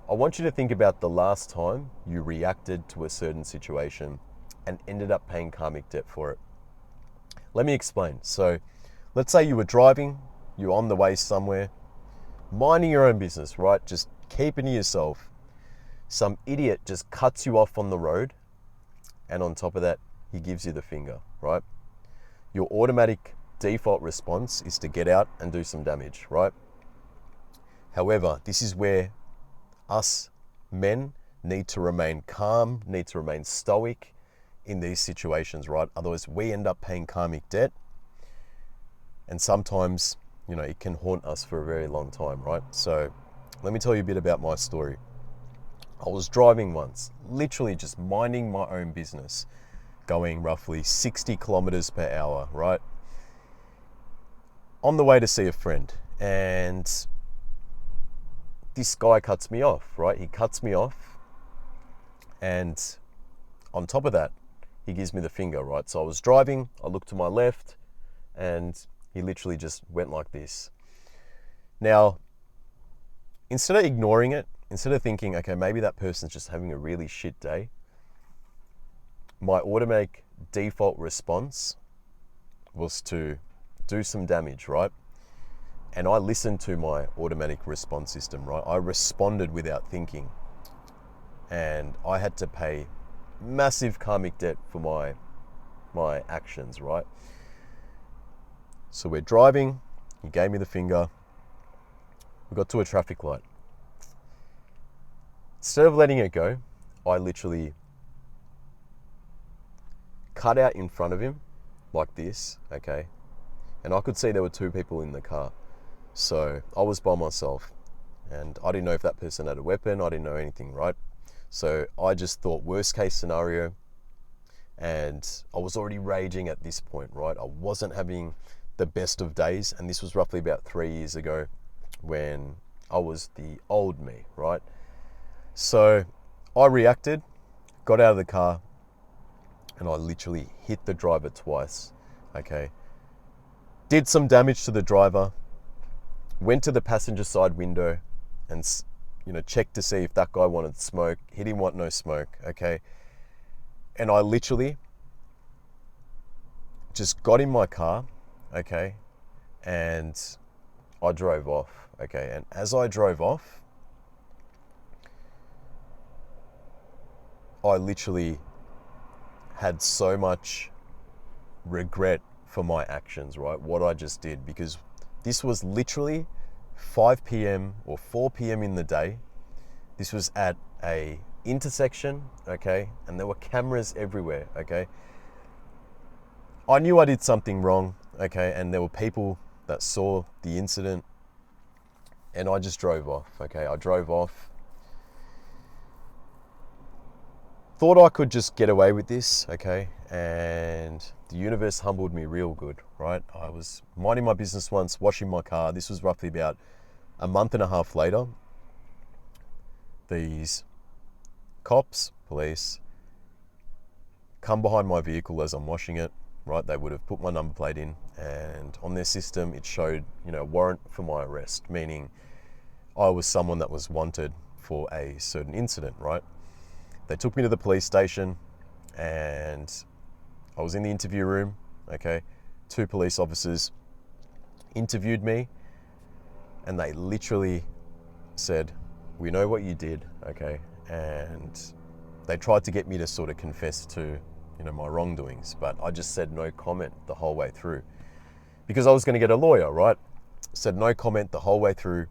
I want you to think about the last time you reacted to a certain situation and ended up paying karmic debt for it. Let me explain. So, let's say you were driving, you're on the way somewhere, minding your own business, right? Just keeping to yourself. Some idiot just cuts you off on the road, and on top of that, he gives you the finger, right? Your automatic default response is to get out and do some damage, right? However, this is where us men need to remain calm, need to remain stoic in these situations, right? Otherwise, we end up paying karmic debt, and sometimes, it can haunt us for a very long time, right? So, let me tell you a bit about my story. I was driving once, literally just minding my own business, going roughly 60 kilometers per hour, right? On the way to see a friend, and this guy cuts me off, right? He cuts me off, and on top of that, he gives me the finger, right? So I was driving, I looked to my left, and he literally just went like this. Now, instead of ignoring it, instead of thinking, okay, maybe that person's just having a really shit day, my automatic default response was to do some damage, right? And I listened to my automatic response system, right? I responded without thinking. And I had to pay massive karmic debt for my actions, right? So we're driving, he gave me the finger, we got to a traffic light. Instead of letting it go, I literally cut out in front of him like this, okay? And I could see there were two people in the car. So I was by myself, and I didn't know if that person had a weapon, I didn't know anything, right? So I just thought worst case scenario, and I was already raging at this point, right? I wasn't having the best of days, and this was roughly about 3 years ago when I was the old me, right? So I reacted, got out of the car, and I literally hit the driver twice, okay? Did some damage to the driver, went to the passenger side window and, checked to see if that guy wanted smoke. He didn't want no smoke, okay? And I literally just got in my car, okay? And I drove off, okay? And as I drove off, I literally had so much regret for my actions, right? What I just did, because this was literally 5 p.m. or 4 p.m. in the day. This was at a intersection, okay? And there were cameras everywhere, okay? I knew I did something wrong, okay? And there were people that saw the incident, and I just drove off, okay? I drove off. Thought I could just get away with this, okay? And the universe humbled me real good, right? I was minding my business once, washing my car. This was roughly about a month and a half later. These police, come behind my vehicle as I'm washing it, right? They would have put my number plate in, and on their system it showed, a warrant for my arrest, meaning I was someone that was wanted for a certain incident, right? They took me to the police station, and I was in the interview room, okay? 2 police officers interviewed me, and they literally said, we know what you did, okay? And they tried to get me to sort of confess to, my wrongdoings, but I just said no comment the whole way through because I was going to get a lawyer, right? Said no comment the whole way through,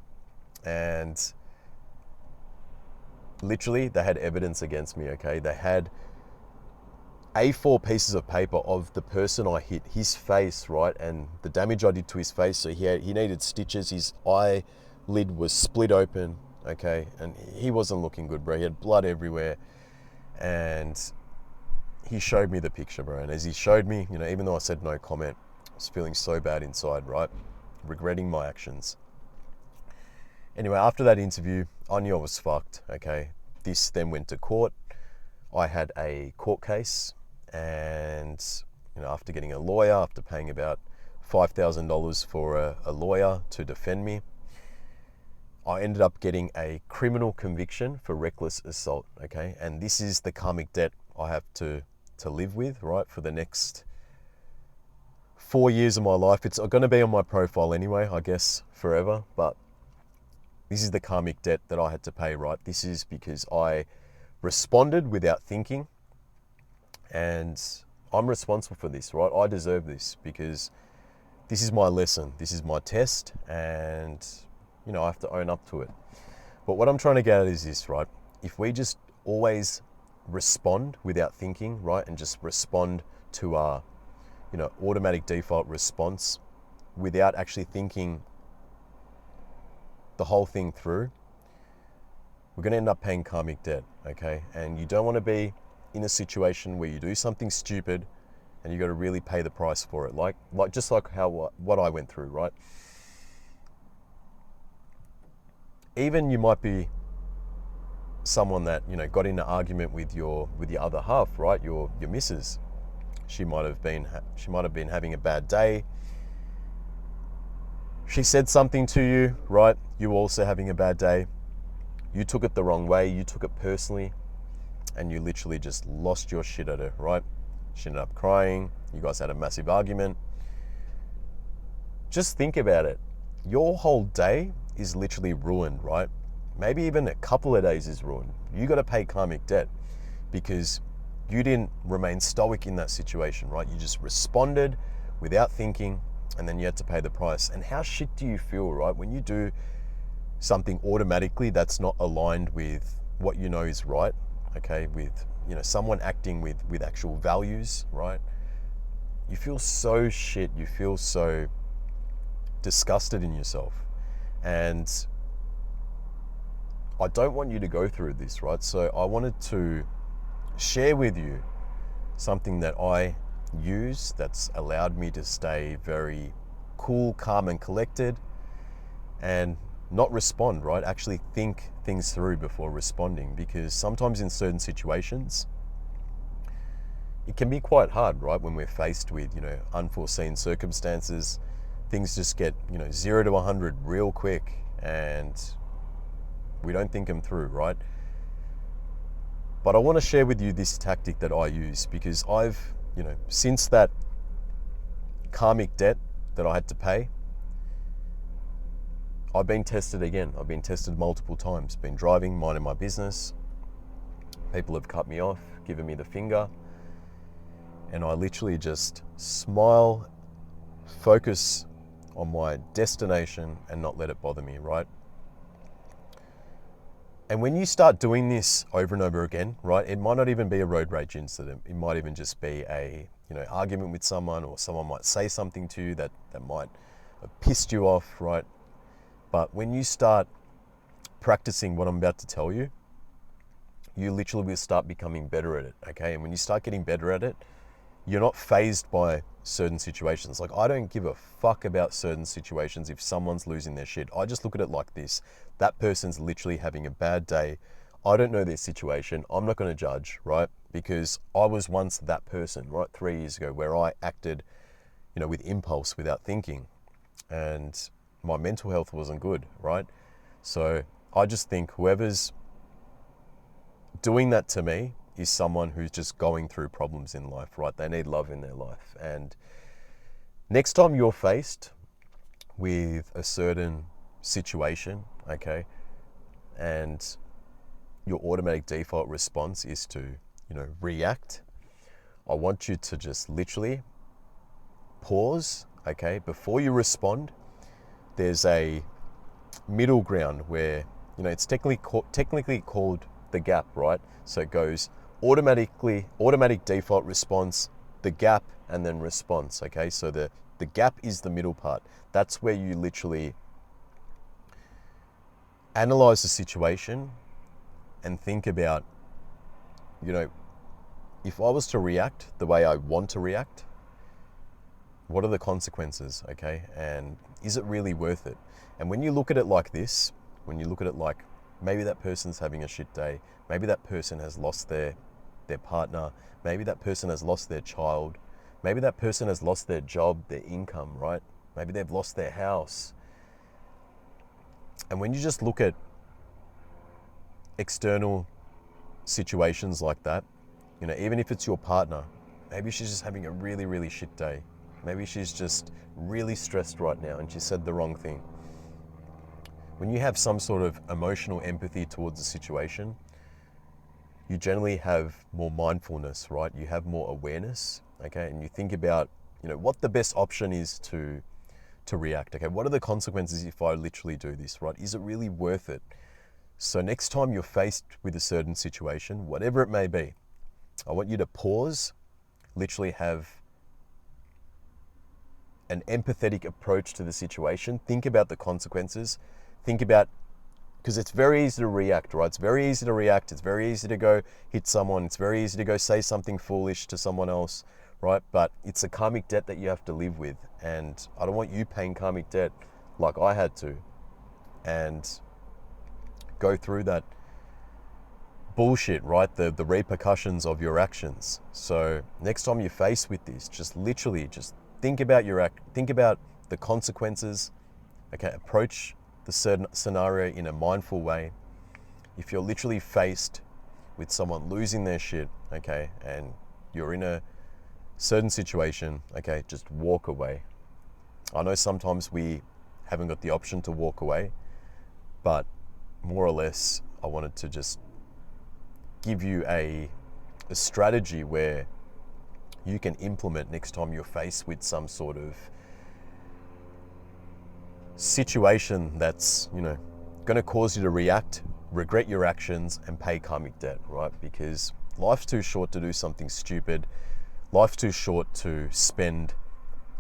and literally they had evidence against me, okay? They had A4 pieces of paper of the person I hit, his face, right? And the damage I did to his face. So he needed stitches. His eyelid was split open, okay? And he wasn't looking good, bro. He had blood everywhere. And he showed me the picture, bro. And as he showed me, even though I said no comment, I was feeling so bad inside, right? Regretting my actions. Anyway, after that interview, I knew I was fucked, okay? This then went to court. I had a court case, and after getting a lawyer, after paying about $5,000 for a lawyer to defend me, I ended up getting a criminal conviction for reckless assault, okay? And this is the karmic debt I have to live with, right, for the next 4 years of my life. It's going to be on my profile anyway, I guess, forever, but this is the karmic debt that I had to pay, right? This is because I responded without thinking, and I'm responsible for this, right? I deserve this because this is my lesson, this is my test, and you know, I have to own up to it. But what I'm trying to get at is this, right? If we just always respond without thinking, right, and just respond to our, you know, automatic default response without actually thinking the whole thing through, we're going to end up paying karmic debt, okay? And you don't want to be in a situation where you do something stupid and you got to really pay the price for it, like just like what I went through, right? Even you might be someone that, you know, got in an argument with your other half, right? Your missus. She might have been having a bad day. She said something to you, right? You were also having a bad day. You took it the wrong way. You took it personally, and you literally just lost your shit at her, right? She ended up crying. You guys had a massive argument. Just think about it. Your whole day is literally ruined, right? Maybe even a couple of days is ruined. You got to pay karmic debt because you didn't remain stoic in that situation, right? You just responded without thinking, and then you had to pay the price. And how shit do you feel, right? When you do something automatically that's not aligned with what you know is right, okay? With, you know, someone acting with actual values, right? You feel so shit. You feel so disgusted in yourself. And I don't want you to go through this, right? So I wanted to share with you something that I use that's allowed me to stay very cool, calm, and collected and not respond, right? Actually think things through before responding, because sometimes in certain situations, it can be quite hard, right? When we're faced with, you know, unforeseen circumstances, things just get, you know, 0 to 100 real quick and we don't think them through, right? But I want to share with you this tactic that I use because I've, you know, since that karmic debt that I had to pay, I've been tested again. I've been tested multiple times. Been driving, minding my business. People have cut me off, given me the finger. And I literally just smile, focus on my destination and not let it bother me, right? And when you start doing this over and over again, right, it might not even be a road rage incident. It might even just be a, you know, argument with someone, or someone might say something to you that might have pissed you off, right? But when you start practicing what I'm about to tell you, you literally will start becoming better at it, okay? And when you start getting better at it, you're not fazed by certain situations. Like, I don't give a fuck about certain situations if someone's losing their shit. I just look at it like this. That person's literally having a bad day. I don't know their situation. I'm not going to judge, right? Because I was once that person, right? 3 years ago, where I acted, you know, with impulse, without thinking. And my mental health wasn't good, right? So I just think whoever's doing that to me is someone who's just going through problems in life, right? They need love in their life. And next time you're faced with a certain situation, okay, and your automatic default response is to, you know, react, I want you to just literally pause, okay, before you respond. There's a middle ground where, you know, it's technically called the gap, right? So it goes automatic default response, the gap, and then response, okay? So the gap is the middle part. That's where you literally analyze the situation and think about, you know, if I was to react the way I want to react, what are the consequences, okay? And is it really worth it? And when you look at it like this, when you look at it like maybe that person's having a shit day, maybe that person has lost their partner, maybe that person has lost their child, maybe that person has lost their job, their income, right? Maybe they've lost their house. And when you just look at external situations like that, you know, even if it's your partner, maybe she's just having a really, really shit day. Maybe she's just really stressed right now and she said the wrong thing. When you have some sort of emotional empathy towards a situation, you generally have more mindfulness, right? You have more awareness, okay? And you think about, you know, what the best option is to react, okay? What are the consequences if I literally do this, right? Is it really worth it? So next time you're faced with a certain situation, whatever it may be, I want you to pause, literally have an empathetic approach to the situation. Think about the consequences. Think about, because it's very easy to react, right? It's very easy to react. It's very easy to go hit someone. It's very easy to go say something foolish to someone else, right? But it's a karmic debt that you have to live with. And I don't want you paying karmic debt like I had to and go through that bullshit, right? The repercussions of your actions. So next time you're faced with this, just literally just think about think about the consequences, okay? Approach the certain scenario in a mindful way. If you're literally faced with someone losing their shit, okay, and you're in a certain situation, okay, just walk away. I know sometimes we haven't got the option to walk away, but more or less, I wanted to just give you a strategy where you can implement next time you're faced with some sort of situation that's, you know, going to cause you to react, regret your actions, and pay karmic debt, right? Because life's too short to do something stupid. Life's too short to spend,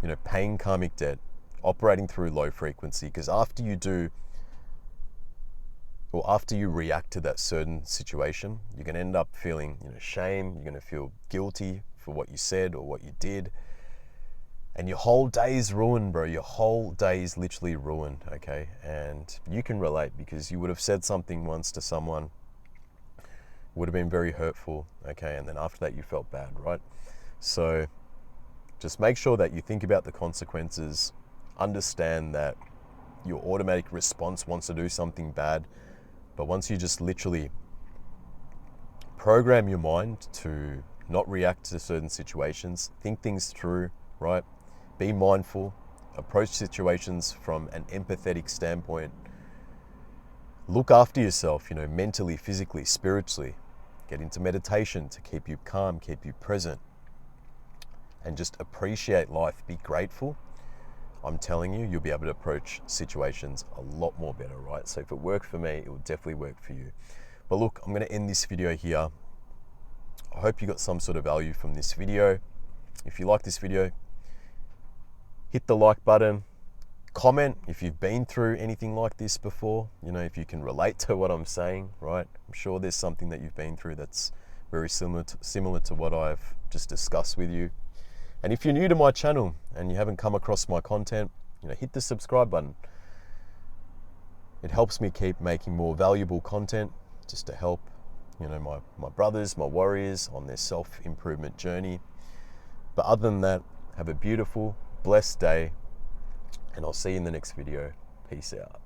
you know, paying karmic debt, operating through low frequency. Because after you do, or after you react to that certain situation, you're going to end up feeling, you know, shame. You're going to feel guilty for what you said or what you did. And your whole day is ruined, bro. Your whole day is literally ruined, okay? And you can relate because you would have said something once to someone, would have been very hurtful, okay? And then after that, you felt bad, right? So just make sure that you think about the consequences, understand that your automatic response wants to do something bad, but once you just literally program your mind to not react to certain situations, think things through, right? Be mindful, approach situations from an empathetic standpoint. Look after yourself, you know, mentally, physically, spiritually. Get into meditation to keep you calm, keep you present, and just appreciate life. Be grateful. I'm telling you, you'll be able to approach situations a lot more better, right? So if it worked for me, it will definitely work for you. But look, I'm going to end this video here. I hope you got some sort of value from this video. If you like this video, hit the like button, comment if you've been through anything like this before, you know, if you can relate to what I'm saying, right? I'm sure there's something that you've been through that's very similar to what I've just discussed with you. And if you're new to my channel and you haven't come across my content, you know, hit the subscribe button. It helps me keep making more valuable content just to help, you know, my brothers, my warriors on their self-improvement journey. But other than that, have a beautiful, blessed day, and I'll see you in the next video. Peace out.